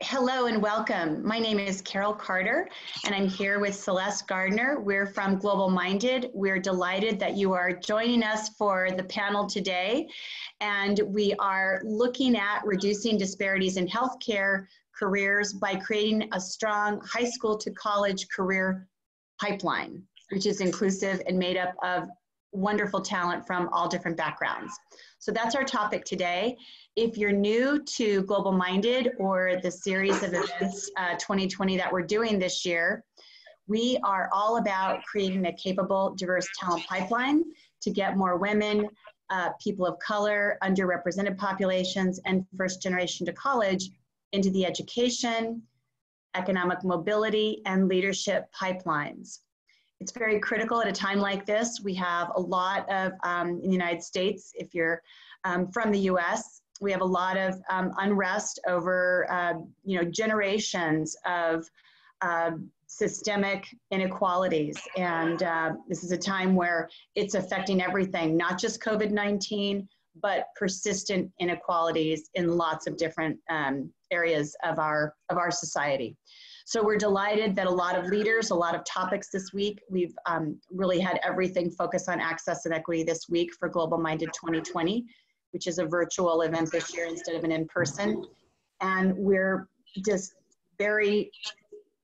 Hello and welcome. My name is Carol Carter and I'm here with Celeste Gardner. We're from Global Minded. We're delighted that you are joining us for the panel today. And we are looking at reducing disparities in healthcare careers by creating a strong high school to college career pipeline, which is inclusive and made up of wonderful talent from all different backgrounds. So that's our topic today. If you're new to Global Minded or the series of events 2020 that we're doing this year, we are all about creating a capable, diverse talent pipeline to get more women, people of color, underrepresented populations, and first generation to college into the education, economic mobility, and leadership pipelines. It's very critical at a time like this. We have a lot of, in the United States, if you're from the US, we have a lot of unrest over generations of systemic inequalities. And this is a time where it's affecting everything, not just COVID-19, but persistent inequalities in lots of different areas of our society. So we're delighted that a lot of leaders, a lot of topics this week, we've really had everything focus on access and equity this week for Global Minded 2020, which is a virtual event this year instead of an in-person. And we're just very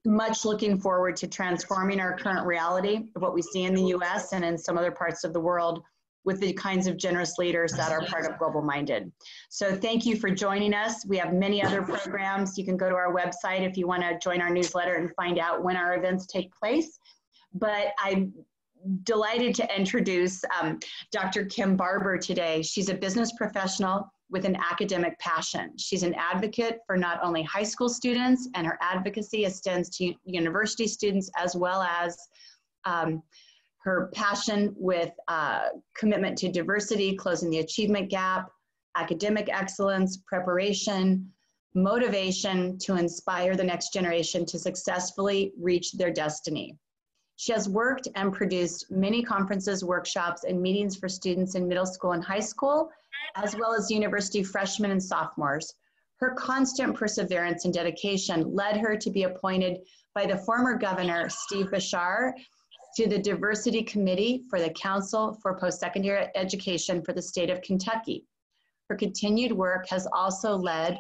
much looking forward to transforming our current reality of what we see in the US and in some other parts of the world with the kinds of generous leaders that are part of Global Minded. So thank you for joining us. We have many other programs. You can go to our website if you want to join our newsletter and find out when our events take place. But I'm delighted to introduce Dr. Kim Barber today. She's a business professional with an academic passion. She's an advocate for not only high school students, and her advocacy extends to university students, as well as her passion with commitment to diversity, closing the achievement gap, academic excellence, preparation, motivation to inspire the next generation to successfully reach their destiny. She has worked and produced many conferences, workshops, and meetings for students in middle school and high school, as well as university freshmen and sophomores. Her constant perseverance and dedication led her to be appointed by the former Governor Steve Beshear to the Diversity Committee for the Council for Postsecondary Education for the state of Kentucky. Her continued work has also led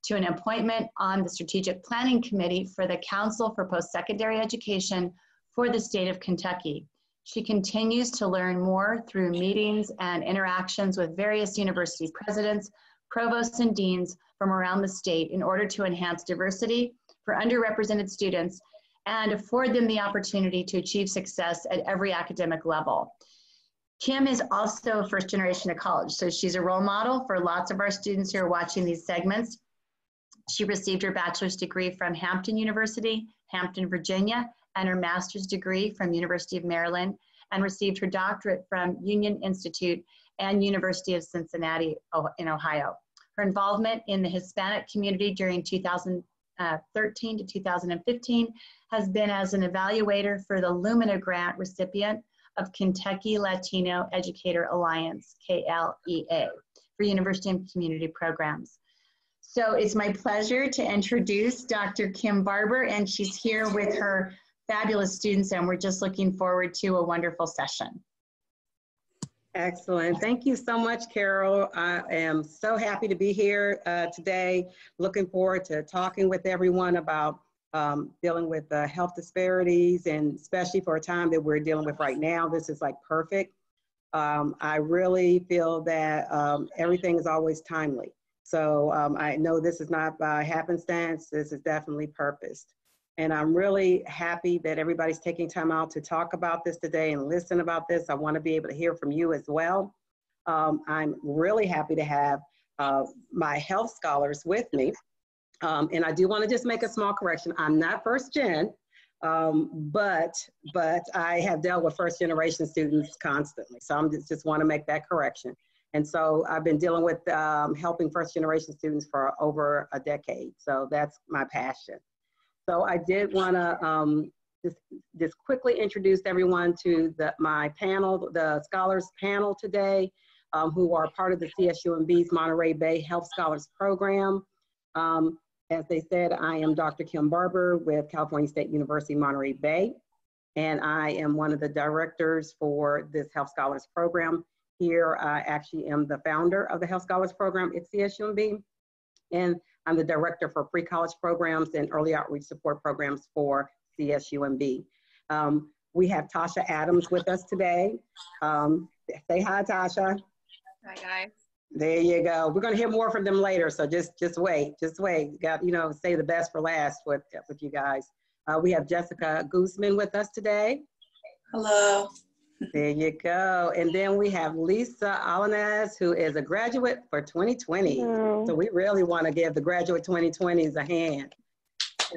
to an appointment on the Strategic Planning Committee for the Council for Postsecondary Education for the state of Kentucky. She continues to learn more through meetings and interactions with various university presidents, provosts, and deans from around the state in order to enhance diversity for underrepresented students and afford them the opportunity to achieve success at every academic level. Kim is also a first generation to college, so she's a role model for lots of our students who are watching these segments. She received her bachelor's degree from Hampton University, Hampton, Virginia, and her master's degree from University of Maryland, and received her doctorate from Union Institute and University of Cincinnati in Ohio. Her involvement in the Hispanic community during 2013 to 2015 has been as an evaluator for the Lumina Grant recipient of Kentucky Latino Educator Alliance, KLEA, for University and Community Programs. So it's my pleasure to introduce Dr. Kim Barber, and she's here with her fabulous students, and we're just looking forward to a wonderful session. Excellent. Thank you so much, Carol. I am so happy to be here today. Looking forward to talking with everyone about dealing with health disparities, and especially for a time that we're dealing with right now. This is like perfect. I really feel that everything is always timely. So I know this is not by happenstance. This is definitely purposed. And I'm really happy that everybody's taking time out to talk about this today and listen about this. I want to be able to hear from you as well. I'm really happy to have my health scholars with me. And I do want to just make a small correction. I'm not first gen, but I have dealt with first generation students constantly. So I'm just want to make that correction. And so I've been dealing with helping first generation students for over a decade. So that's my passion. So I did want to just quickly introduce everyone to my panel, the scholars panel today, who are part of the CSUMB's Monterey Bay Health Scholars Program. As they said, I am Dr. Kim Barber with California State University, Monterey Bay, and I am one of the directors for this Health Scholars Program. Here, I actually am the founder of the Health Scholars Program at CSUMB, and I'm the director for pre-college programs and early outreach support programs for CSUMB. We have Tasha Adams with us today. Say hi, Tasha. Hi, guys. There you go. We're going to hear more from them later, so just wait. Got, say the best for last with you guys. We have Jessica Guzman with us today. Hello. There you go. And then we have Lissa Alaniz, who is a graduate for 2020. Hello. So we really want to give the graduate 2020s a hand.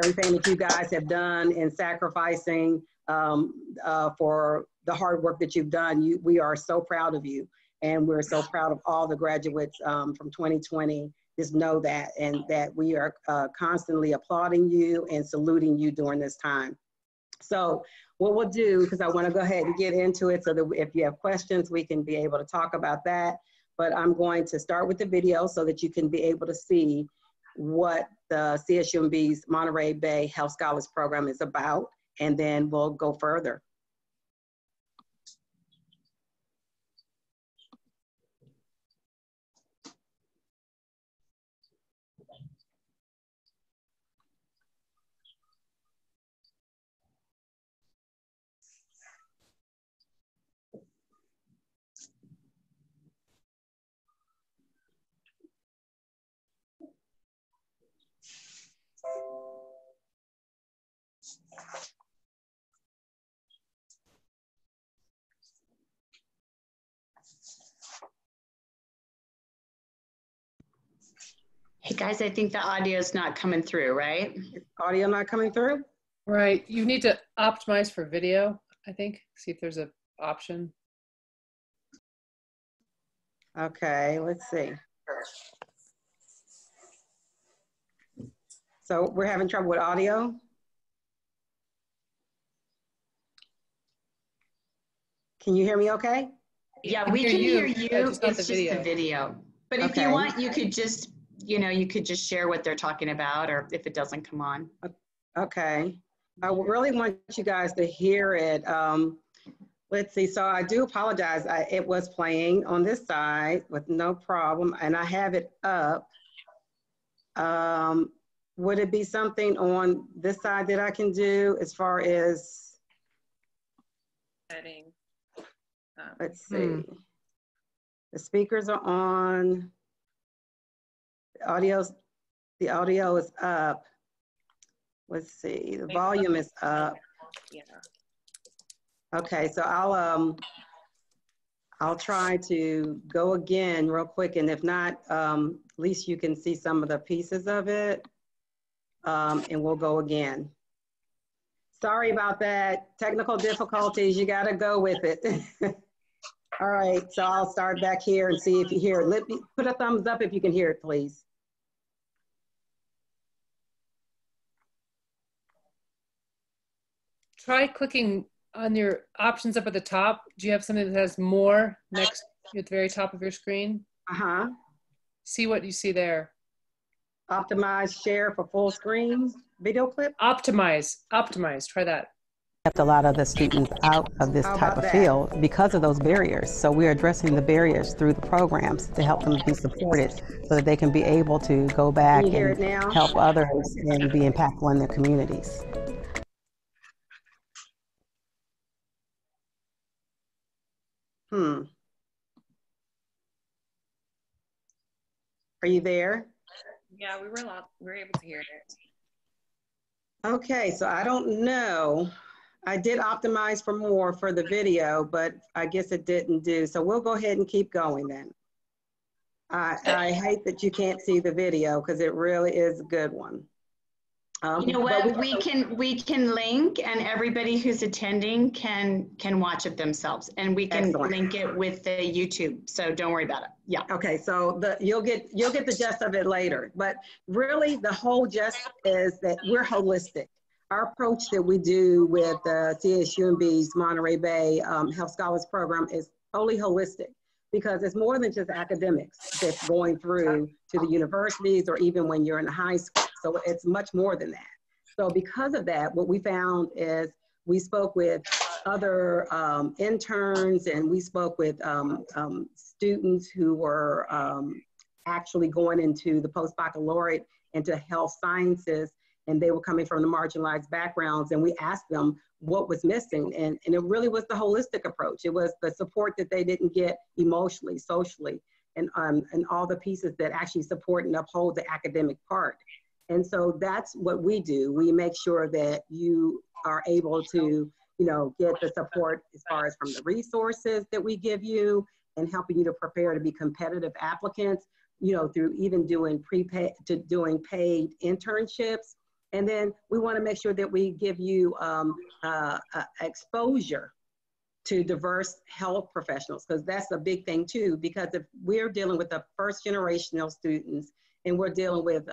Everything that you guys have done in sacrificing for the hard work that you've done, we are so proud of you. And we're so proud of all the graduates from 2020. Just know that, and that we are constantly applauding you and saluting you during this time. So what we'll do, because I want to go ahead and get into it so that if you have questions, we can be able to talk about that. But I'm going to start with the video so that you can be able to see what the CSUMB's Monterey Bay Health Scholars Program is about, and then we'll go further. Hey guys, I think the audio is not coming through, right? Audio not coming through? Right. You need to optimize for video, I think. See if there's an option. Okay, let's see. So we're having trouble with audio? Can you hear me okay? Yeah, we can hear you. It's just the video. But if you want, you could just, you could just share what they're talking about, or if it doesn't come on. Okay. I really want you guys to hear it. Let's see. So I do apologize. It was playing on this side with no problem, and I have it up. Would it be something on this side that I can do as far as? Setting. Let's see. The speakers are on. The audio is up. Let's see. The volume is up. Yeah. Okay, so I'll try to go again real quick, and if not, at least you can see some of the pieces of it, and we'll go again. Sorry about that. Technical difficulties, you gotta go with it. All right, so I'll start back here and see if you hear it. Let me put a thumbs up if you can hear it, please. Try clicking on your options up at the top. Do you have something that has more next at the very top of your screen? Uh-huh. See what you see there. Optimize share for full screen video clip. Optimize, try that. Kept a lot of the students out of this type of field because of those barriers. So we're addressing the barriers through the programs to help them be supported so that they can be able to go back and help others and be impactful in their communities. Are you there? Yeah, we were able to hear it. Okay, so I don't know. I did optimize for more for the video, but I guess it didn't do. So we'll go ahead and keep going then. I hate that you can't see the video because it really is a good one. You know what? We can link, and everybody who's attending can watch it themselves, and we can link it with the YouTube. So don't worry about it. Yeah. Okay. So you'll get the gist of it later. But really, the whole gist is that we're holistic. Our approach that we do with the CSUMB's Monterey Bay Health Scholars Program is totally holistic, because it's more than just academics that's going through to the universities or even when you're in high school. So it's much more than that. So because of that, what we found is we spoke with other interns, and we spoke with students who were actually going into the post-baccalaureate into health sciences, and they were coming from the marginalized backgrounds, and we asked them what was missing, and it really was the holistic approach. It was the support that they didn't get emotionally, socially, and all the pieces that actually support and uphold the academic part. And so that's what we do. We make sure that you are able to, get the support as far as from the resources that we give you and helping you to prepare to be competitive applicants, through even doing paid internships. And then we want to make sure that we give you exposure to diverse health professionals, because that's a big thing too, because if we're dealing with the first generational students and we're dealing with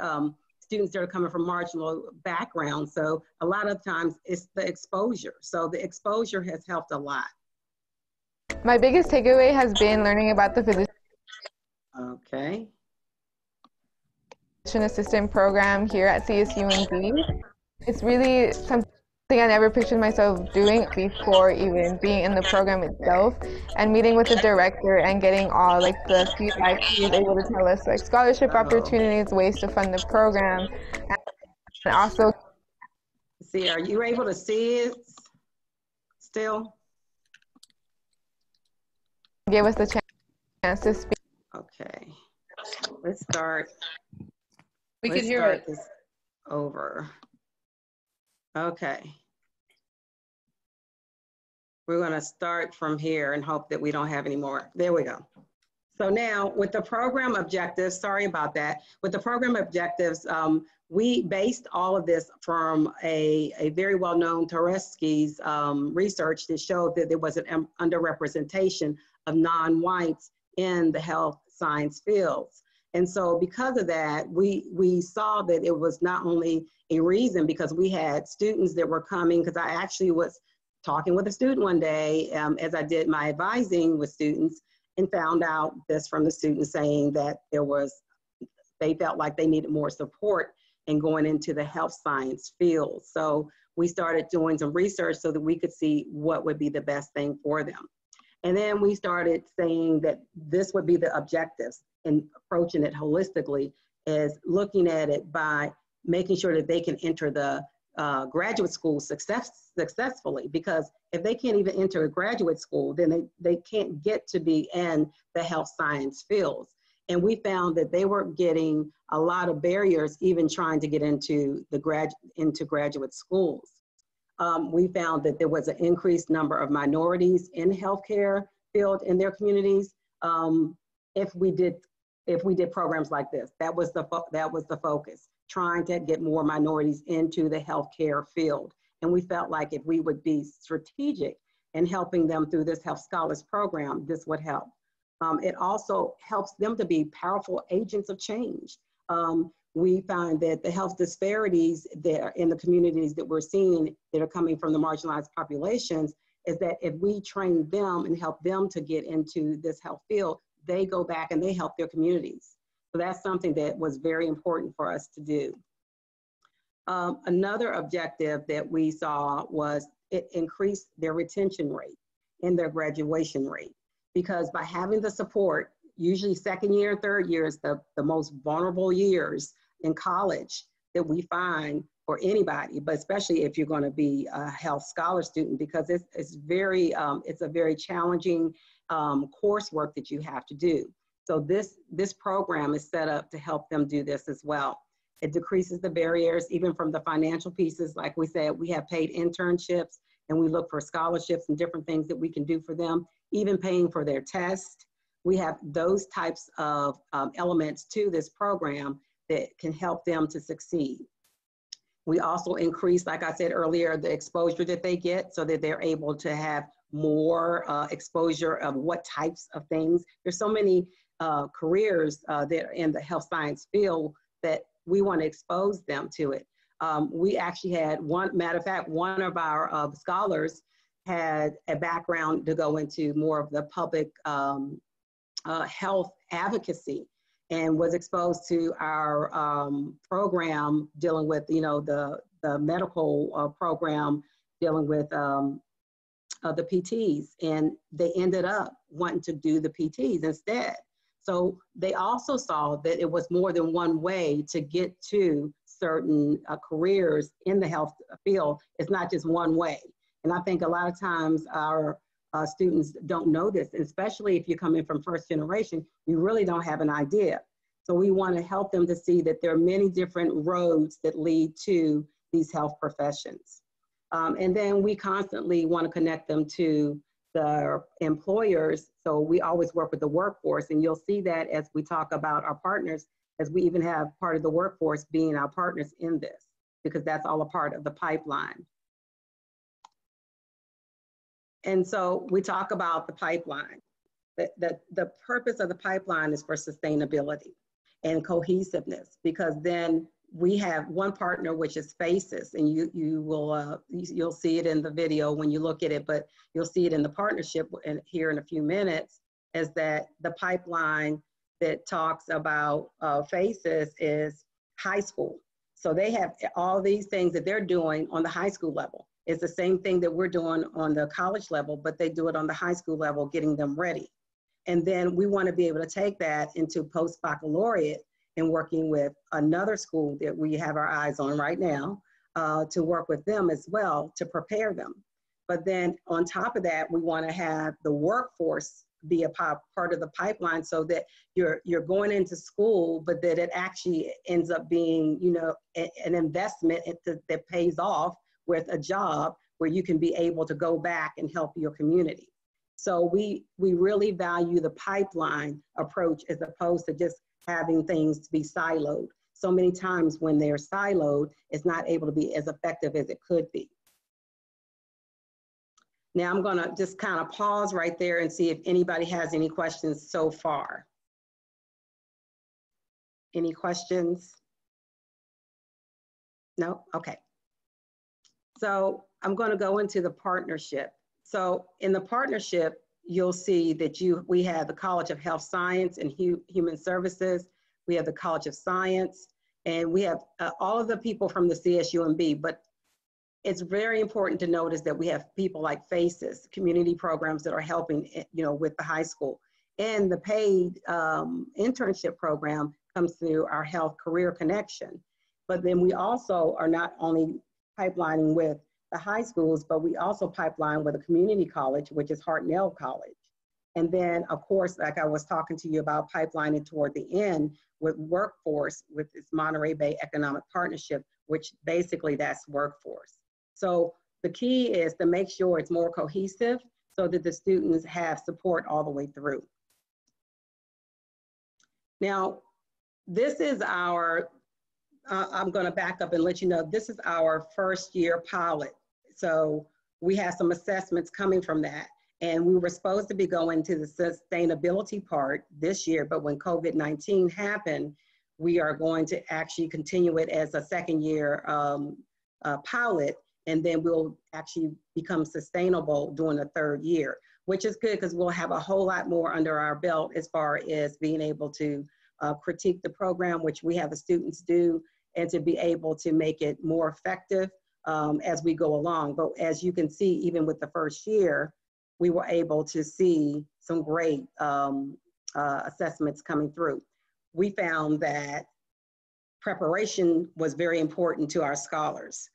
students that are coming from marginal backgrounds, so a lot of times it's the exposure. So the exposure has helped a lot. My biggest takeaway has been learning about the physician assistant program here at CSUND. It's really something I never pictured myself doing before even being in the program itself, and meeting with the director and getting all the feedback. He was able to tell us scholarship opportunities, ways to fund the program, and also see, are you able to see it still? Gave us the chance to speak. Okay, let's start. We can hear it. This over. Okay. We're going to start from here and hope that we don't have any more. There we go. So now with the program objectives, sorry about that. With the program objectives, we based all of this from a very well-known Turesky's research that showed that there was an underrepresentation of non-whites in the health science fields. And so because of that, we saw that it was not only a reason, because we had students that were coming, because I actually was talking with a student one day as I did my advising with students, and found out this from the students saying that they felt like they needed more support in going into the health science field. So we started doing some research so that we could see what would be the best thing for them. And then we started saying that this would be the objectives, and approaching it holistically is looking at it by making sure that they can enter the graduate school successfully, because if they can't even enter a graduate school, then they can't get to be in the health science fields. And we found that they were getting a lot of barriers even trying to get into graduate schools. We found that there was an increased number of minorities in healthcare field in their communities. If we did programs like this, that was the focus, trying to get more minorities into the healthcare field. And we felt like if we would be strategic in helping them through this Health Scholars program, this would help. It also helps them to be powerful agents of change. We find that the health disparities that are in the communities that we're seeing that are coming from the marginalized populations is that if we train them and help them to get into this health field, they go back and they help their communities. So that's something that was very important for us to do. Another objective that we saw was it increased their retention rate and their graduation rate, because by having the support, usually second year, third year is the most vulnerable years in college that we find for anybody, but especially if you're going to be a health scholar student, because it's a very challenging coursework that you have to do. So this program is set up to help them do this as well. It decreases the barriers, even from the financial pieces. Like we said, we have paid internships, and we look for scholarships and different things that we can do for them, even paying for their test. We have those types of elements to this program that can help them to succeed. We also increase, like I said earlier, the exposure that they get so that they're able to have more exposure of what types of things. There's so many careers that are in the health science field that we want to expose them to it. We actually had matter of fact, one of our scholars had a background to go into more of the public health advocacy. and was exposed to our program dealing with, you know, the medical program dealing with the PTs, and they ended up wanting to do the PTs instead. So they also saw that it was more than one way to get to certain careers in the health field. It's not just one way. And I think a lot of times our students don't know this, especially if you come in from first generation, you really don't have an idea. So we want to help them to see that there are many different roads that lead to these health professions. And then we constantly want to connect them to the employers. So we always work with the workforce, and you'll see that as we talk about our partners, as we even have part of the workforce being our partners in this, because that's all a part of the pipeline. And so we talk about the pipeline. The purpose of the pipeline is for sustainability and cohesiveness, because then we have one partner, which is FACES, and you'll see it in the video when you look at it, but you'll see it in the partnership here in a few minutes, is that the pipeline that talks about FACES is high school. So they have all these things that they're doing on the high school level. It's the same thing that we're doing on the college level, but they do it on the high school level, getting them ready. And then we want to be able to take that into post-baccalaureate and working with another school that we have our eyes on right now to work with them as well to prepare them. But then on top of that, we want to have the workforce be a part of the pipeline, so that you're going into school, but that it actually ends up being, you know, an investment that pays off with a job where you can be able to go back and help your community. So we really value the pipeline approach as opposed to just having things to be siloed. So many times when they're siloed, it's not able to be as effective as it could be. Now I'm gonna just kind of pause right there and see if anybody has any questions so far. Any questions? No? Okay. So I'm gonna go into the partnership. So in the partnership, you'll see that we have the College of Health Science and Human Services, we have the College of Science, and we have all of the people from the CSUMB, but it's very important to notice that we have people like FACES, community programs that are helping, you know, with the high school. And the paid internship program comes through our Health Career Connection. But then we also are not only pipelining with the high schools, but we also pipeline with a community college, which is Hartnell College. And then, of course, like I was talking to you about pipelining toward the end with workforce, with this Monterey Bay Economic Partnership, which basically that's workforce. So the key is to make sure it's more cohesive so that the students have support all the way through. Now, this is our, I'm gonna back up and let you know, this is our first year pilot. So we have some assessments coming from that. And we were supposed to be going to the sustainability part this year, but when COVID-19 happened, we are going to actually continue it as a second year pilot, and then we'll actually become sustainable during the third year, which is good because we'll have a whole lot more under our belt as far as being able to critique the program, which we have the students do, and to be able to make it more effective as we go along. But as you can see, even with the first year, we were able to see some great assessments coming through. We found that preparation was very important to our scholars.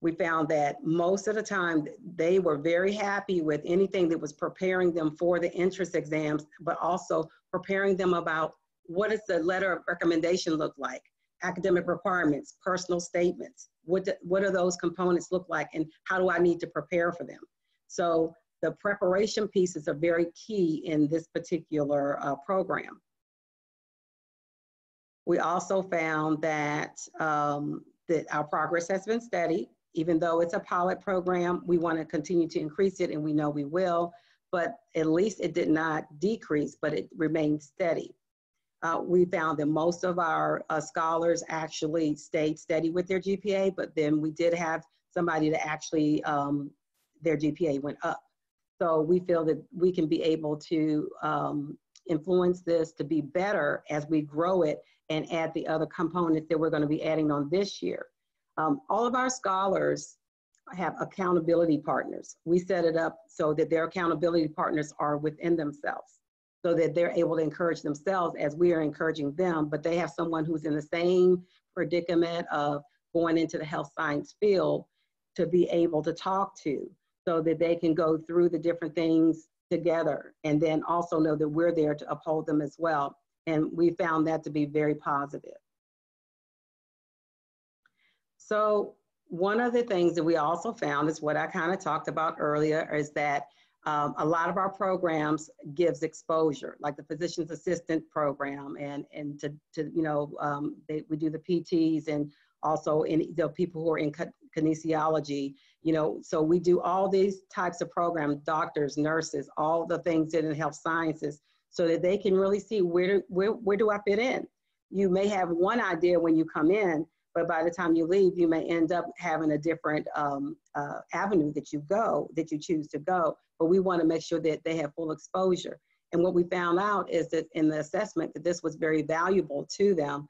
We found that most of the time they were very happy with anything that was preparing them for the entrance exams, but also preparing them about what does the letter of recommendation look like, academic requirements, personal statements, what do those components look like, and how do I need to prepare for them? So the preparation pieces are very key in this particular program. We also found that, that our progress has been steady. Even though it's a pilot program, we want to continue to increase it, and we know we will, but at least it did not decrease, but it remained steady. We found that most of our scholars actually stayed steady with their GPA, but then we did have somebody that actually, their GPA went up. So we feel that we can be able to influence this to be better as we grow it and add the other components that we're going to be adding on this year. All of our scholars have accountability partners. We set it up so that their accountability partners are within themselves, so that they're able to encourage themselves as we are encouraging them, but they have someone who's in the same predicament of going into the health science field to be able to talk to, so that they can go through the different things together, and then also know that we're there to uphold them as well. And we found that to be very positive. So one of the things that we also found is what I kind of talked about earlier, is that a lot of our programs gives exposure, like the physician's assistant program, and we do the PTs, and also in the people who are in kinesiology, so we do all these types of programs, doctors, nurses, all the things in health sciences, so that they can really see where do I fit in. You may have one idea when you come in, but by the time you leave, you may end up having a different avenue that you choose to go. But we want to make sure that they have full exposure. And what we found out is that in the assessment that this was very valuable to them,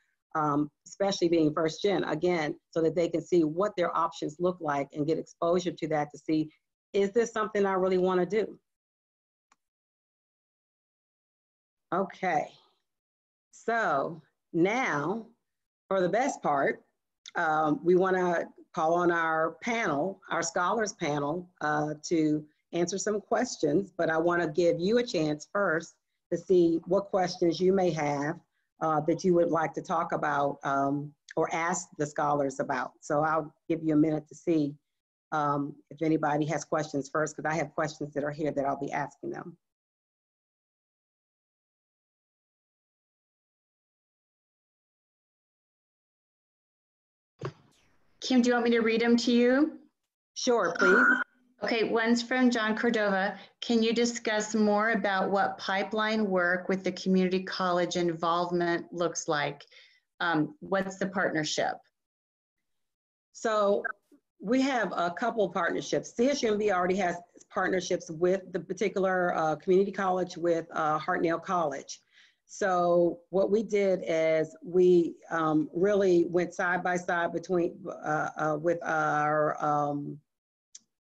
especially being first gen, again, so that they can see what their options look like and get exposure to that to see, is this something I really want to do? Okay, so now for the best part, we want to call on our panel, our scholars panel, to answer some questions, but I want to give you a chance first to see what questions you may have that you would like to talk about or ask the scholars about. So I'll give you a minute to see if anybody has questions first, because I have questions that are here that I'll be asking them. Kim, do you want me to read them to you? Sure, please. Okay, one's from John Cordova. Can you discuss more about what pipeline work with the community college involvement looks like? What's the partnership? So we have a couple of partnerships. CSUMB already has partnerships with the particular community college with Hartnell College. So what we did is we really went side by side between with our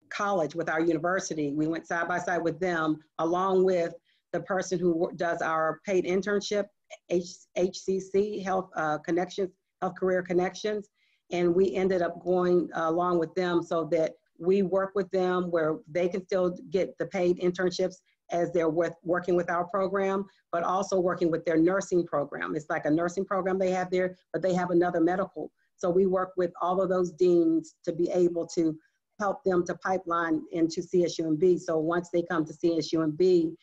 college, with our university. We went side by side with them, along with the person who does our paid internship, HCC, Health Connections, Health Career Connections. And we ended up going along with them so that we work with them where they can still get the paid internships as they're working with our program, but also working with their nursing program. It's like a nursing program they have there, but they have another medical. So we work with all of those deans to be able to help them to pipeline into CSUMB. So once they come to CSUMB,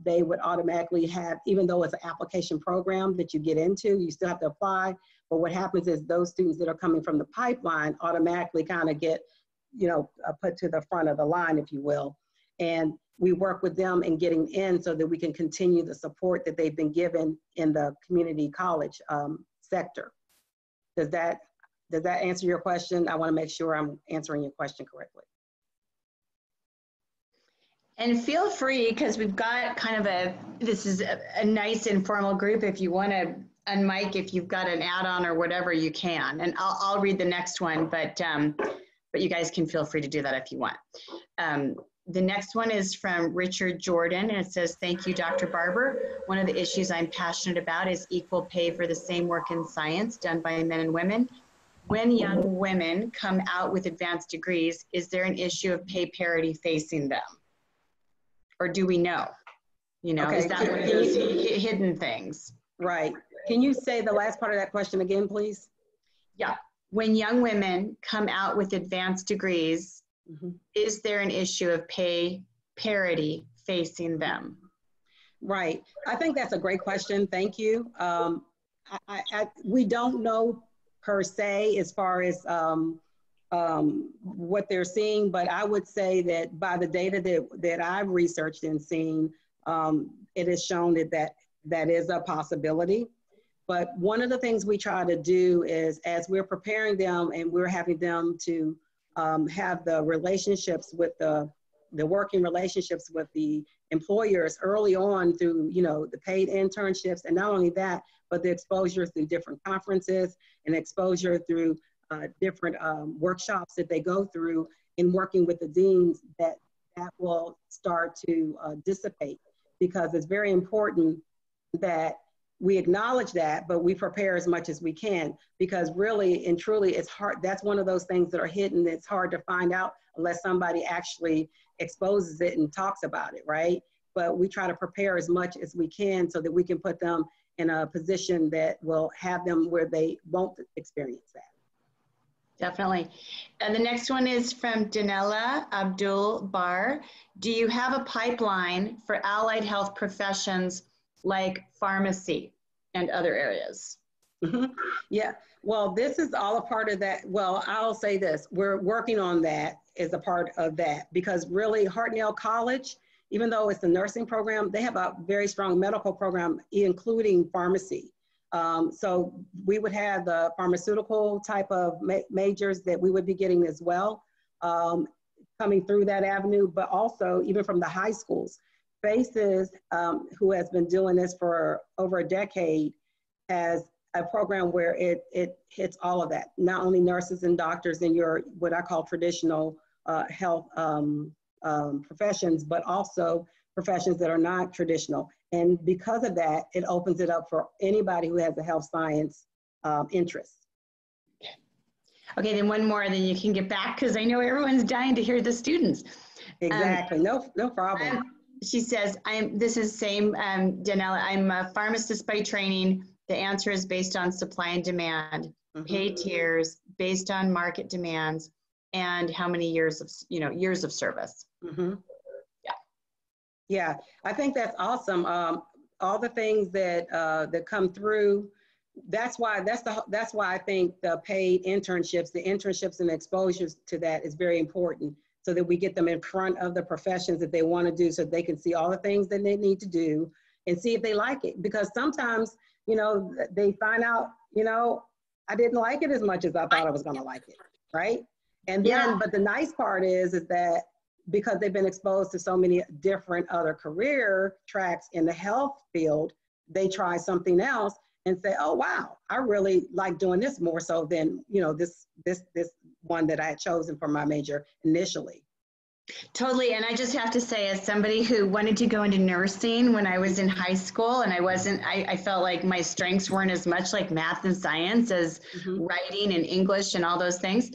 they would automatically have, even though it's an application program that you get into, you still have to apply. But what happens is those students that are coming from the pipeline automatically kind of get, put to the front of the line, if you will. And we work with them in getting in so that we can continue the support that they've been given in the community college sector. Does that answer your question? I want to make sure I'm answering your question correctly. And feel free, because we've got kind of this is a nice informal group. If you want to unmic, if you've got an add-on or whatever, you can. And I'll read the next one, but you guys can feel free to do that if you want. The next one is from Richard Jordan, and it says, thank you, Dr. Barber. One of the issues I'm passionate about is equal pay for the same work in science done by men and women. When young women come out with advanced degrees, is there an issue of pay parity facing them? Or do we know? Okay. Is that one of those hidden things? Right. Can you say the last part of that question again, please? Yeah. When young women come out with advanced degrees, is there an issue of pay parity facing them? Right. I think that's a great question. Thank you. We don't know per se as far as what they're seeing, but I would say that by the data that I've researched and seen, it has shown that is a possibility. But one of the things we try to do is, as we're preparing them and we're having them to have the relationships with the the working relationships with the employers early on through, you know, the paid internships, and not only that, but the exposure through different conferences and exposure through different workshops that they go through in working with the deans, that will start to dissipate, because it's very important that we acknowledge that, but we prepare as much as we can, because really and truly it's hard. That's one of those things that are hidden. It's hard to find out unless somebody actually exposes it and talks about it, right? But we try to prepare as much as we can so that we can put them in a position that will have them where they won't experience that. Definitely. And the next one is from Danella Abdul-Bar. Do you have a pipeline for allied health professions like pharmacy and other areas? Mm-hmm. Yeah, well, this is all a part of that. Well, I'll say this, we're working on that as a part of that, because really Hartnell College, even though it's a nursing program, they have a very strong medical program, including pharmacy. So we would have the pharmaceutical type of majors that we would be getting as well, coming through that avenue, but also even from the high schools. Faces, who has been doing this for over a decade, has a program where it hits all of that, not only nurses and doctors in your, what I call traditional health professions, but also professions that are not traditional. And because of that, it opens it up for anybody who has a health science interest. Okay, then one more, then you can get back, because I know everyone's dying to hear the students. Exactly, no problem. She says, this is same, Danella, I'm a pharmacist by training. The answer is based on supply and demand, pay tiers based on market demands, and how many years of, years of service. Yeah, I think that's awesome. All the things that that come through, that's why I think the paid internships, the internships and exposures to that is very important, so that we get them in front of the professions that they want to do, so they can see all the things that they need to do and see if they like it. Because sometimes, they find out, I didn't like it as much as I thought I was going to like it, right? And then, but the nice part is that because they've been exposed to so many different other career tracks in the health field, they try something else and say, oh, wow, I really like doing this more so than, this one that I had chosen for my major initially. Totally, and I just have to say, as somebody who wanted to go into nursing when I was in high school, and I felt like my strengths weren't as much like math and science as writing and English and all those things.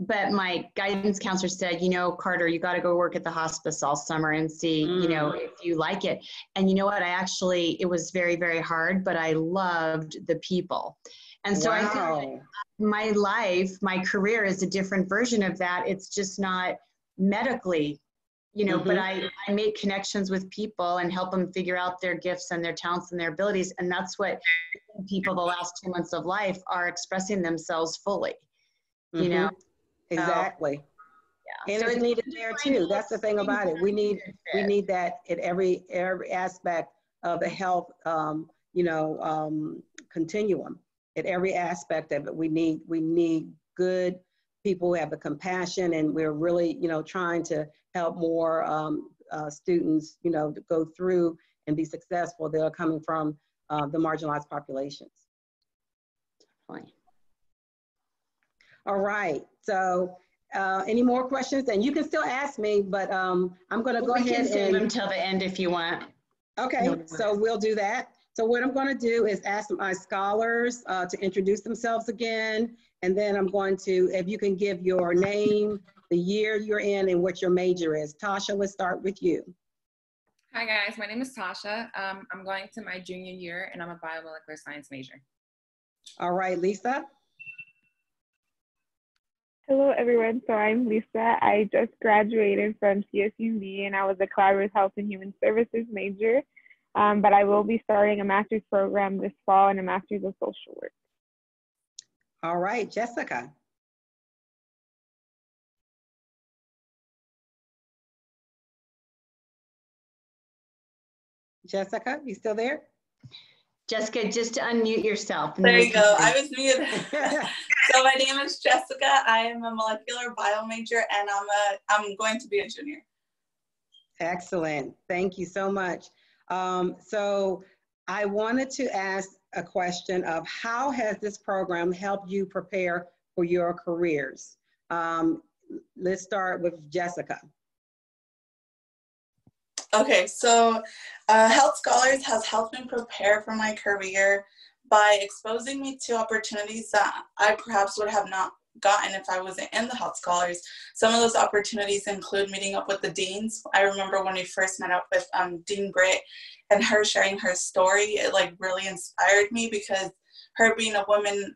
But my guidance counselor said, Carter, you got to go work at the hospice all summer and see, if you like it. And you know what? It was very, very hard, but I loved the people. And so I feel like my life, my career is a different version of that. It's just not medically, but I make connections with people and help them figure out their gifts and their talents and their abilities. And that's what people the last 2 months of life are expressing themselves fully, Exactly. And so it's needed there too. That's the thing about it. We need that at every aspect of the health, continuum. At every aspect of it, we need good people who have the compassion, and we're really, trying to help more students, to go through and be successful that are coming from the marginalized populations. Definitely. All right, so any more questions? And you can still ask me, but I'm going to go ahead and save them till the end if you want. Okay, so we'll do that. So what I'm going to do is ask my scholars to introduce themselves again, and then I'm going to, if you can give your name, the year you're in, and what your major is. Tasha, let's start with you. Hi guys, my name is Tasha. I'm going to my junior year, and I'm a biomolecular science major. All right, Lissa. Hello, everyone. So I'm Lissa. I just graduated from CSUMB, and I was a collaborative health and human services major. But I will be starting a master's program this fall and a master's of social work. All right, Jessica. Jessica, you still there? Jessica, just to unmute yourself. There you go. I was muted. So my name is Jessica. I am a molecular bio major, and I'm going to be a junior. Excellent. Thank you so much. So I wanted to ask a question of how has this program helped you prepare for your careers? Let's start with Jessica. Okay, so Health Scholars has helped me prepare for my career by exposing me to opportunities that I perhaps would have not gotten if I wasn't in the Health Scholars. Some of those opportunities include meeting up with the deans. I remember when we first met up with Dean Britt and her sharing her story, it like really inspired me because her being a woman,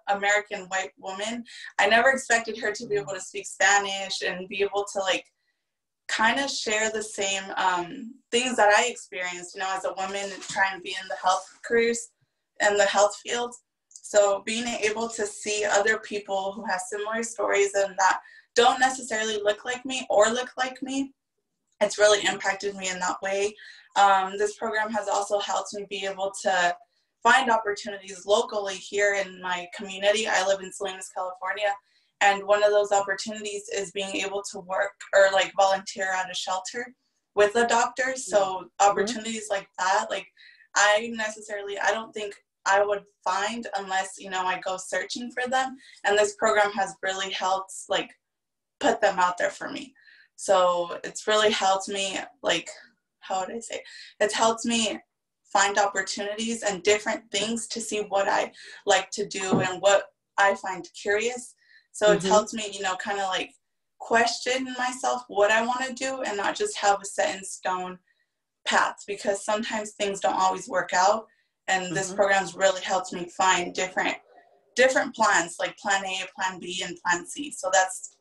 American white woman, I never expected her to be able to speak Spanish and be able to like kind of share the same things that I experienced, you know, as a woman trying to be in the health careers and the health field. So being able to see other people who have similar stories and that don't necessarily look like me or look like me, it's really impacted me in that way. This program has also helped me be able to find opportunities locally here in my community. I live in Salinas, California, and one of those opportunities is being able to work or like volunteer at a shelter with a doctor. So opportunities like that, like I don't think I would find unless, you know, I go searching for them. And this program has really helped like put them out there for me. So it's really helped me, like, how would I say? It's helped me find opportunities and different things to see what I like to do and what I find curious. So it's helped me, you know, kind of like question myself what I want to do and not just have a set in stone path, because sometimes things don't always work out. And this program's really helped me find different plans, like plan A, plan B, and plan C. So that's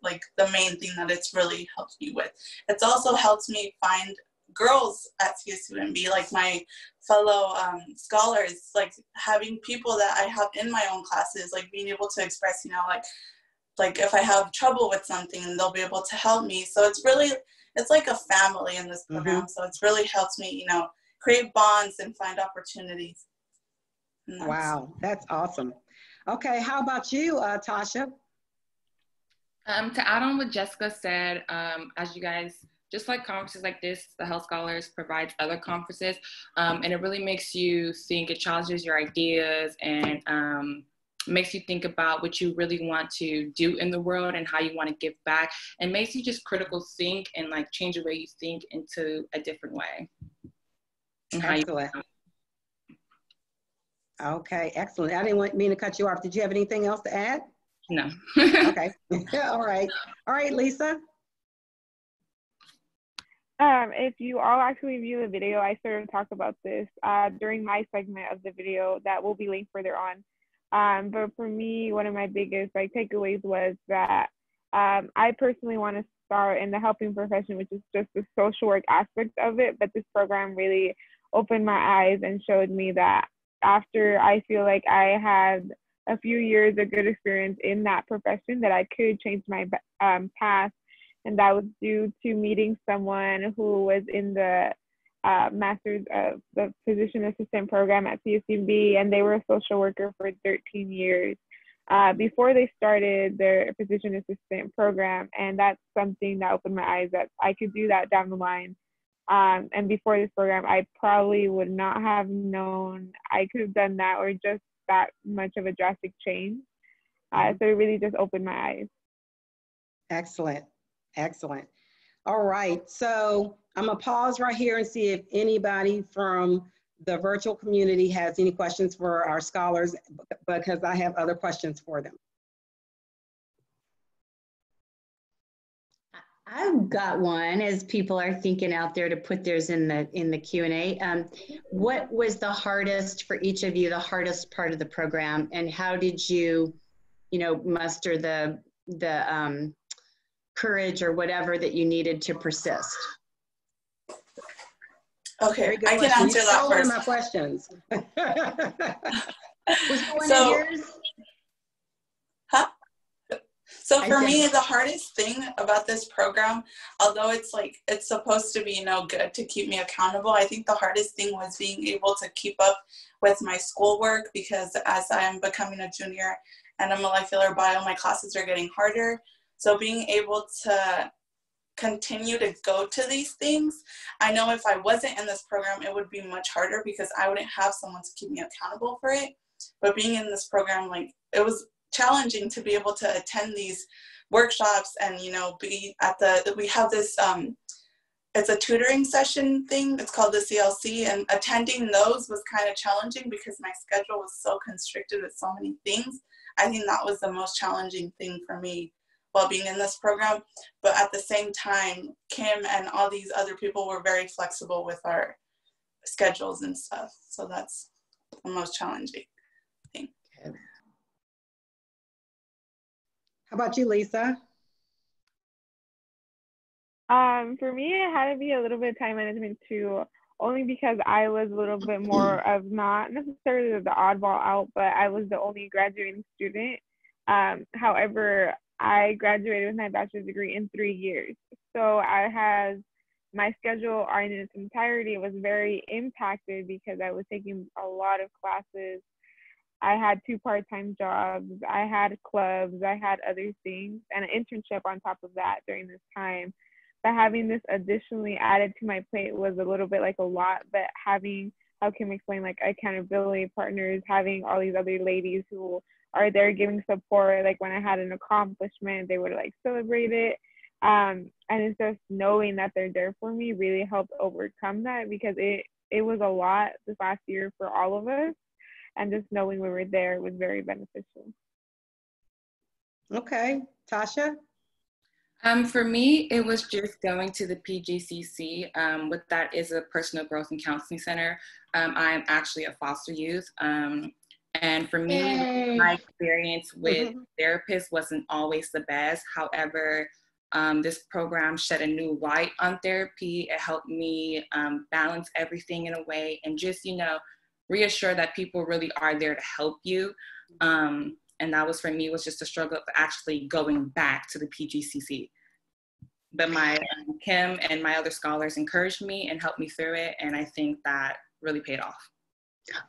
like the main thing that it's really helped me with. It's also helped me find girls at CSUMB, like my fellow scholars, like having people that I have in my own classes, like being able to express, you know, like if I have trouble with something, they'll be able to help me. So it's like a family in this program. So it's really helped me, you know, create bonds and find opportunities. Wow, that's awesome. Okay, how about you, Tasha? To add on what Jessica said, as you guys, just like conferences like this, the Health Scholars provides other conferences, and it really makes you think, it challenges your ideas and makes you think about what you really want to do in the world and how you want to give back, and makes you just critical think and like change the way you think into a different way. Excellent. Okay, excellent. I didn't mean to cut you off. Did you have anything else to add? No. Okay. All right. All right, Lisa. If you all actually view the video, I sort of talk about this during my segment of the video that will be linked further on. But for me, one of my biggest takeaways was that I personally want to start in the helping profession, which is just the social work aspect of it. But this program really opened my eyes and showed me that after I feel like I had a few years of good experience in that profession, that I could change my path. And that was due to meeting someone who was in the Master's of the Physician Assistant program at CSUMB, and they were a social worker for 13 years before they started their Physician Assistant program. And that's something that opened my eyes that I could do that down the line. And before this program, I probably would not have known I could have done that or just that much of a drastic change. So it really just opened my eyes. Excellent. Excellent. All right. So I'm going to pause right here and see if anybody from the virtual community has any questions for our scholars, because I have other questions for them. I've got one as people are thinking out there to put theirs in the Q&A. What was the hardest for each of you, the hardest part of the program, and how did you, muster the courage or whatever that you needed to persist? Okay, I can answer that first. One of my questions. So for me, the hardest thing about this program, although it's supposed to be, good to keep me accountable, I think the hardest thing was being able to keep up with my schoolwork, because as I am becoming a junior and a molecular bio, my classes are getting harder. So being able to continue to go to these things. I know if I wasn't in this program, it would be much harder because I wouldn't have someone to keep me accountable for it. But being in this program, like, it was challenging to be able to attend these workshops and, you know, be at we have this, it's a tutoring session thing. It's called the CLC, and attending those was kind of challenging because my schedule was so constricted with so many things. I think that was the most challenging thing for me while being in this program. But at the same time, Kim and all these other people were very flexible with our schedules and stuff. So that's the most challenging thing. How about you, Lisa? For me, it had to be a little bit of time management too, only because I was a little bit more of not necessarily the oddball out, but I was the only graduating student. However, I graduated with my bachelor's degree in 3 years. So I had my schedule in its entirety was very impacted because I was taking a lot of classes. I had 2 part-time jobs, I had clubs, I had other things, and an internship on top of that during this time. But having this additionally added to my plate was a little bit like a lot, but having, how Kim explained, like accountability partners, having all these other ladies who are there giving support, like when I had an accomplishment, they would like celebrate it. And it's just knowing that they're there for me really helped overcome that, because it was a lot this last year for all of us. And just knowing we were there was very beneficial. Okay, Tasha? For me, it was just going to the PGCC. What that is a personal growth and counseling center. I'm actually a foster youth. And for me, Yay. my experience with therapists wasn't always the best. However, this program shed a new light on therapy. It helped me balance everything in a way and just, you know, reassure that people really are there to help you. And that was, for me, was just a struggle of actually going back to the PGCC. But my Kim and my other scholars encouraged me and helped me through it. And I think that really paid off.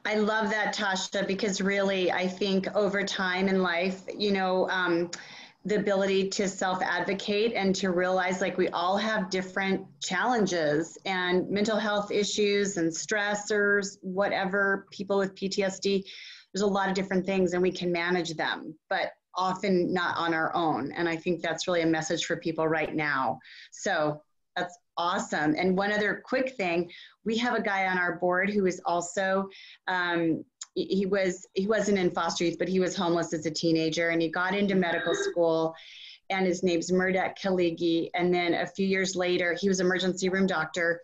I love that, Tasha, because really, I think over time in life, you know, the ability to self-advocate and to realize like we all have different challenges and mental health issues and stressors, whatever, people with PTSD, there's a lot of different things and we can manage them, but often not on our own. And I think that's really a message for people right now. So that's awesome. And one other quick thing, we have a guy on our board who is also, he wasn't in foster youth, but he was homeless as a teenager and he got into medical school, and his name's Murdat Kaligi. And then a few years later, he was an emergency room doctor.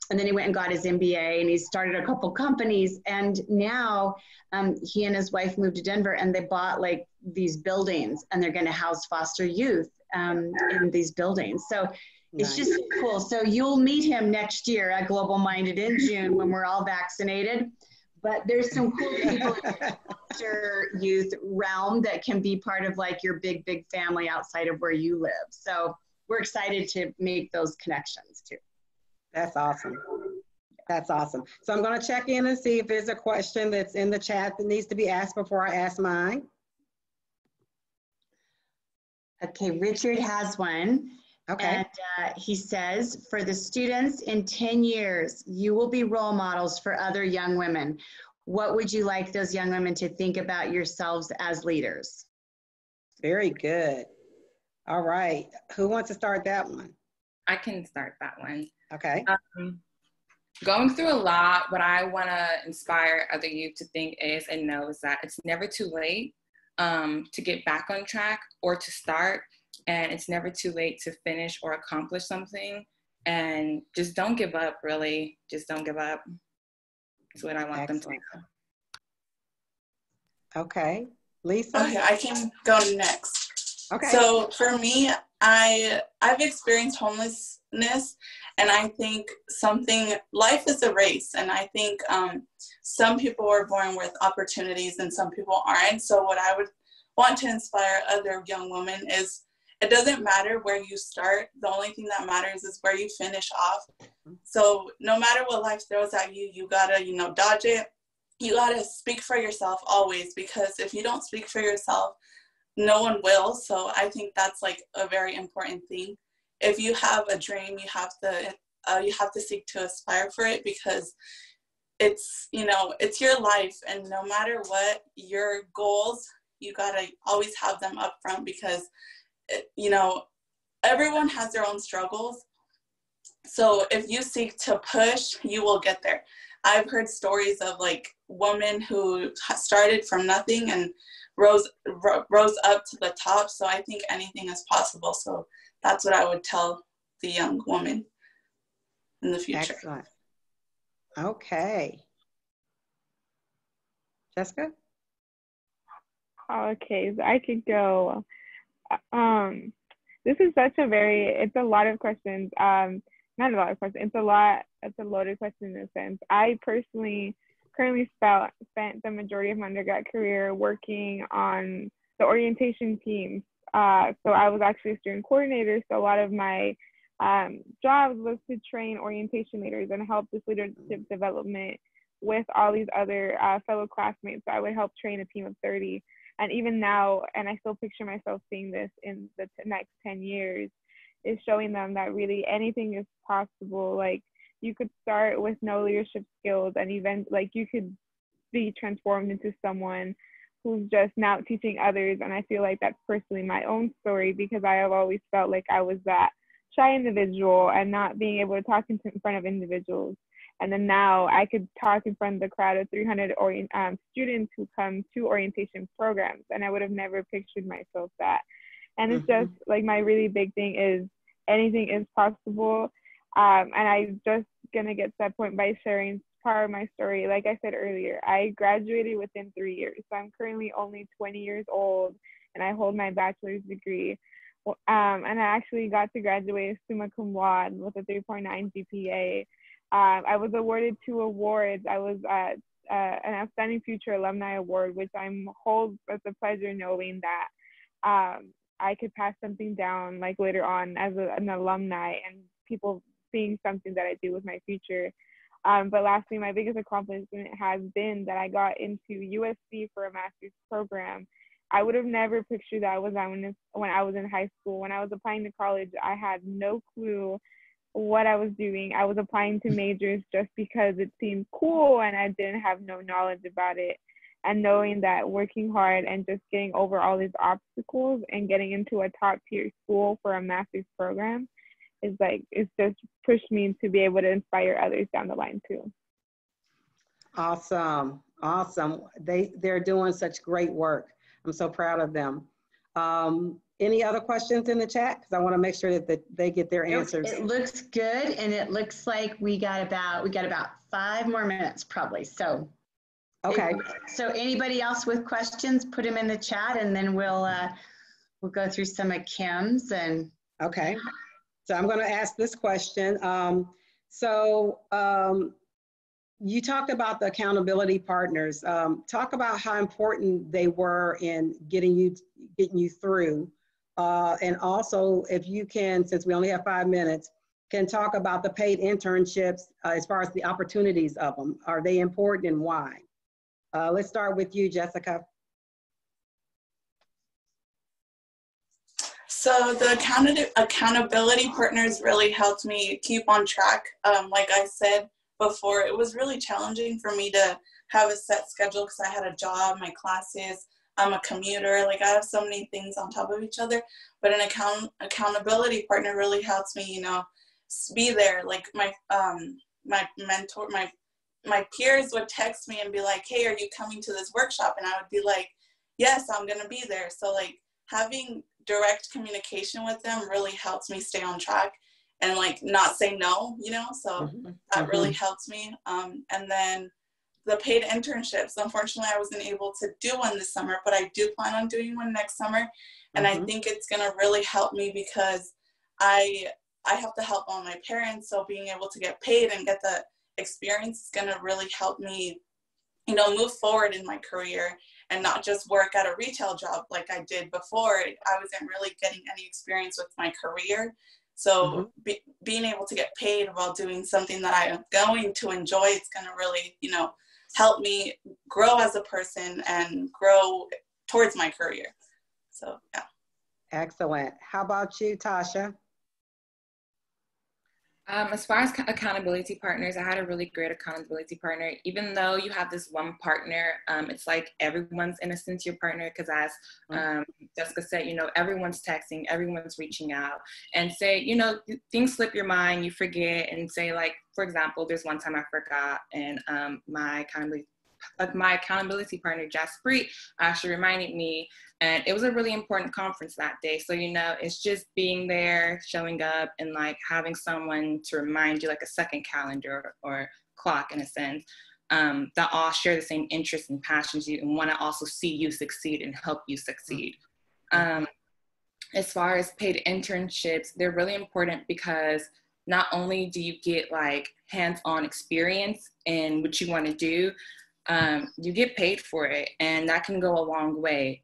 And then he went and got his MBA and he started a couple companies. And now he and his wife moved to Denver and they bought like these buildings and they're going to house foster youth in these buildings. So it's just cool. So you'll meet him next year at Global Minded in June when we're all vaccinated. But there's some cool people in the foster youth realm that can be part of like your big, big family outside of where you live. So we're excited to make those connections too. That's awesome. That's awesome. So I'm going to check in and see if there's a question that's in the chat that needs to be asked before I ask mine. Okay, Richard has one. Okay. And he says, for the students in 10 years, you will be role models for other young women. What would you like those young women to think about yourselves as leaders? Very good. All right. Who wants to start that one? I can start that one. Okay. Going through a lot, what I want to inspire other youth to think is and know is that it's never too late to get back on track or to start. And it's never too late to finish or accomplish something. And just don't give up, really. Just don't give up. That's what I want them to know. Okay. Lisa? Okay, I can go next. Okay. So for me, I've experienced homelessness, and I think life is a race, and I think some people are born with opportunities and some people aren't. So what I would want to inspire other young women is it doesn't matter where you start. The only thing that matters is where you finish off. So no matter what life throws at you, you gotta, dodge it. You gotta speak for yourself always, because if you don't speak for yourself, no one will. So I think that's like a very important thing. if you have a dream, you have to seek to aspire for it, because it's, you know, it's your life, and no matter what your goals, you gotta always have them up front, because you know, everyone has their own struggles. So if you seek to push, you will get there. I've heard stories of like women who started from nothing and rose up to the top. So I think anything is possible. So that's what I would tell the young woman in the future. Excellent. Okay. Jessica? Okay, so I could go. This is it's a lot of questions. Not a lot of questions. It's a loaded question in a sense. I personally currently spent the majority of my undergrad career working on the orientation teams. So I was actually a student coordinator. So a lot of my jobs was to train orientation leaders and help this leadership development with all these other fellow classmates. So I would help train a team of 30. And even now, and I still picture myself seeing this in the next 10 years, is showing them that really anything is possible. Like, you could start with no leadership skills and you could be transformed into someone who's just now teaching others. And I feel like that's personally my own story, because I have always felt like I was that shy individual and not being able to talk in front of individuals. And then now I could talk in front of the crowd of 300 students who come to orientation programs. And I would have never pictured myself that. And it's just like, my really big thing is anything is possible. And I'm just gonna get to that point by sharing part of my story. Like I said earlier, I graduated within 3 years. So I'm currently only 20 years old and I hold my bachelor's degree. And I actually got to graduate summa cum laude with a 3.9 GPA. I was awarded 2 awards. I was an Outstanding Future Alumni Award, which I'm hold with the pleasure knowing that I could pass something down like later on as an alumni, and people seeing something that I do with my future. But lastly, my biggest accomplishment has been that I got into USC for a master's program. I would have never pictured that when I was in high school. When I was applying to college, I had no clue what I was doing. I was applying to majors just because it seemed cool and I didn't have no knowledge about it. And knowing that working hard and just getting over all these obstacles and getting into a top tier school for a master's program is like, it's just pushed me to be able to inspire others down the line too. Awesome, awesome. They're doing such great work. I'm so proud of them. Any other questions in the chat? Because I want to make sure that they get their answers. It looks good, and it looks like we got about 5 more minutes probably. So, okay. So anybody else with questions, put them in the chat, and then we'll go through some of Kim's. And okay. So I'm going to ask this question. You talked about the accountability partners. Talk about how important they were in getting you through. And also, if you can, since we only have 5 minutes, can talk about the paid internships as far as the opportunities of them. Are they important and why? Let's start with you, Jessica. So the accountability partners really helped me keep on track. Like I said before, it was really challenging for me to have a set schedule because I had a job, my classes, I'm a commuter, like I have so many things on top of each other. But an accountability partner really helps me, you know, be there. Like my mentor, my peers would text me and be like, hey, are you coming to this workshop? And I would be like, yes, I'm gonna be there. So like having direct communication with them really helps me stay on track and like not say no, you know, so that really helps me. And then the paid internships, unfortunately I wasn't able to do one this summer, but I do plan on doing one next summer. And I think it's gonna really help me because I have to help all my parents, so being able to get paid and get the experience is gonna really help me, you know, move forward in my career and not just work at a retail job like I did before. I wasn't really getting any experience with my career. So being able to get paid while doing something that I am going to enjoy, it's going to really, you know, help me grow as a person and grow towards my career. So, yeah. Excellent. How about you, Tasha? As far as accountability partners, I had a really great accountability partner. Even though you have this one partner, it's like everyone's in a sense your partner, because as Jessica said, you know, everyone's texting, everyone's reaching out, and say, you know, things slip your mind, you forget, and say, like, for example, there's one time I forgot, and my accountability partner, Jaspreet, actually reminded me, and it was a really important conference that day. So, you know, it's just being there, showing up, and like having someone to remind you, like a second calendar or clock in a sense, that all share the same interests and passions you and want to also see you succeed and help you succeed. As far as paid internships, they're really important because not only do you get like hands-on experience in what you want to do, you get paid for it, and that can go a long way.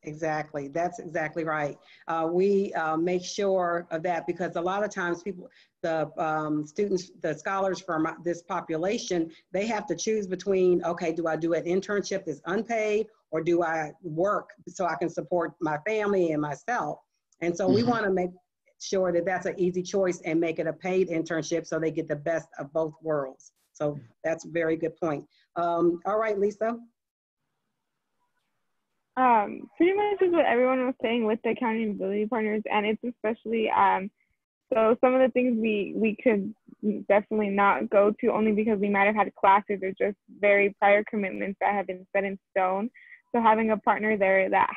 Exactly, that's exactly right. We make sure of that because a lot of times people, the students, the scholars from this population, they have to choose between, okay, do I do an internship that's unpaid, or do I work so I can support my family and myself? And so we want to make sure that that's an easy choice and make it a paid internship so they get the best of both worlds. So that's a very good point. All right, Lisa. Pretty much is what everyone was saying with the accountability partners, and it's especially, so some of the things we could definitely not go to only because we might have had classes or just very prior commitments that have been set in stone. So having a partner there that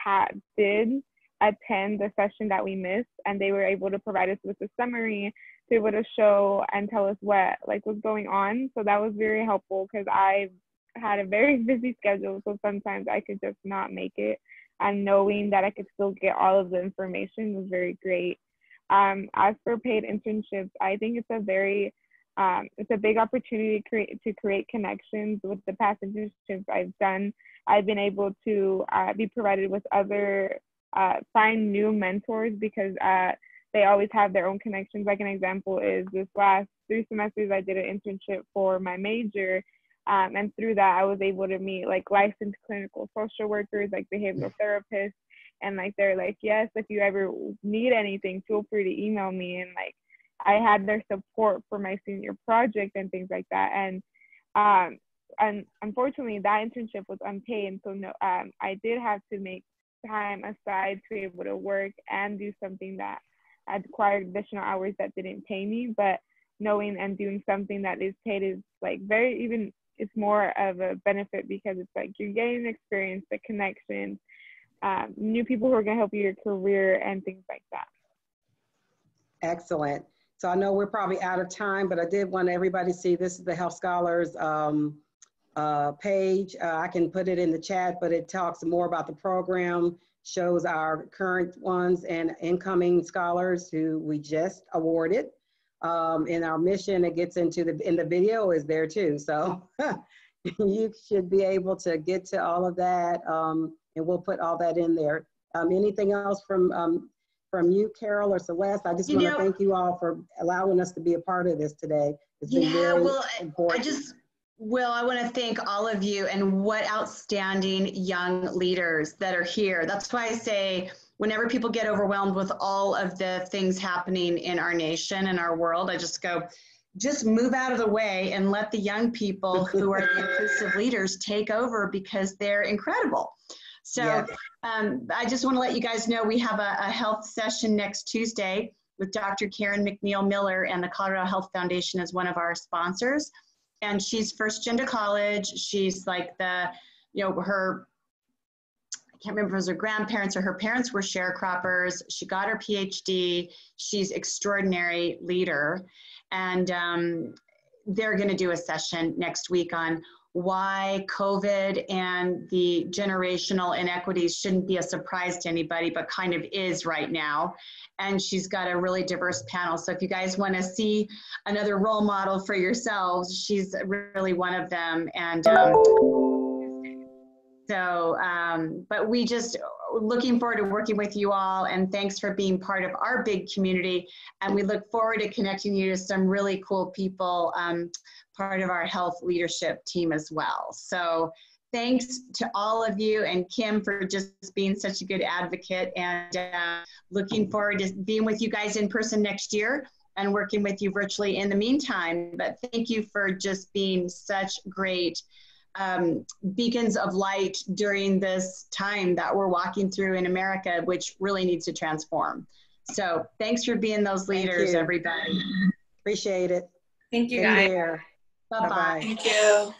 did attend the session that we missed, and they were able to provide us with a summary, to be able to show and tell us what was going on. So that was very helpful because I had a very busy schedule, so sometimes I could just not make it, and knowing that I could still get all of the information was very great. As for paid internships, I think it's a big opportunity to create connections. With the past internships I've done, I've been able to be provided with find new mentors because they always have their own connections. Like an example is this last 3 semesters I did an internship for my major, and through that I was able to meet like licensed clinical social workers, like behavioral therapists, and like they're like, yes, if you ever need anything, feel free to email me. And like I had their support for my senior project and things like that. And unfortunately that internship was unpaid, and so no, I did have to make time aside to be able to work and do something that required additional hours that didn't pay me. But knowing and doing something that is paid is like it's more of a benefit because it's like you're getting experience, the connections, new people who are going to help you your career and things like that. Excellent. So I know we're probably out of time, but I did want everybody to see this is the Health Scholars page. I can put it in the chat, but it talks more about the program, shows our current ones and incoming scholars who we just awarded. In our mission, it gets into the video is there too. So you should be able to get to all of that, and we'll put all that in there. Anything else from you, Carol or Celeste? I just want to thank you all for allowing us to be a part of this today. It's been very important. I want to thank all of you, and what outstanding young leaders that are here. That's why I say whenever people get overwhelmed with all of the things happening in our nation and our world, I just go, just move out of the way and let the young people who are the inclusive leaders take over because they're incredible. So yes. I just want to let you guys know we have a health session next Tuesday with Dr. Karen McNeil Miller, and the Colorado Health Foundation is one of our sponsors. And she's first gen to college. She's like I can't remember if it was her grandparents or her parents were sharecroppers. She got her PhD. She's extraordinary leader. And they're gonna do a session next week on why COVID and the generational inequities shouldn't be a surprise to anybody, but kind of is right now. And she's got a really diverse panel. So if you guys want to see another role model for yourselves, she's really one of them. And but we just looking forward to working with you all, and thanks for being part of our big community. And we look forward to connecting you to some really cool people, part of our health leadership team as well. So thanks to all of you, and Kim for just being such a good advocate, and looking forward to being with you guys in person next year. and working with you virtually in the meantime. But thank you for just being such great beacons of light during this time that we're walking through in America, which really needs to transform. So thanks for being those leaders, everybody. Appreciate it. Thank you, Take guys. care. Bye-bye. Thank you.